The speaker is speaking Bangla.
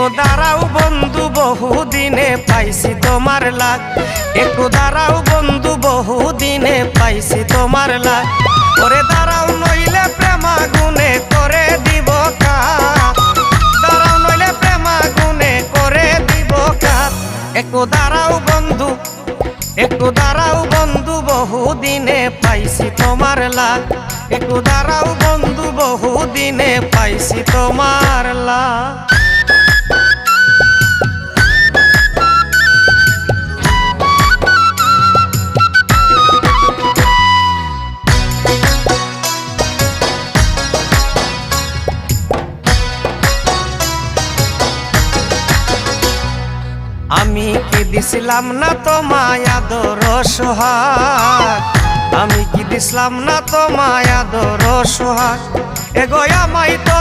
একটু দাঁড়াও বন্ধু বহুদিনে পাইছি তোমার লাগ, একটু দাঁড়াও বন্ধু বহুদিনে পাইছি তোমার লাগ। ওরে দাঁড়াও নইলে প্রেম আগুনে করে দিব কাঠ, দাঁড়াও নইলে প্রেম আগুনে করে দিব কাঠ। একটু দাঁড়াও বন্ধু, একটু দাঁড়াও বন্ধু বহুদিনে পাইছি তোমার লাগ, একটু দাঁড়াও বন্ধু বহুদিনে পাইছি তোমার লাগ। আমি কি দিছিলাম না তোমায় আদর সোহাগ, আমি কি দিছিলাম না তোমায় আদর সোহাগ। এগো আমায় তো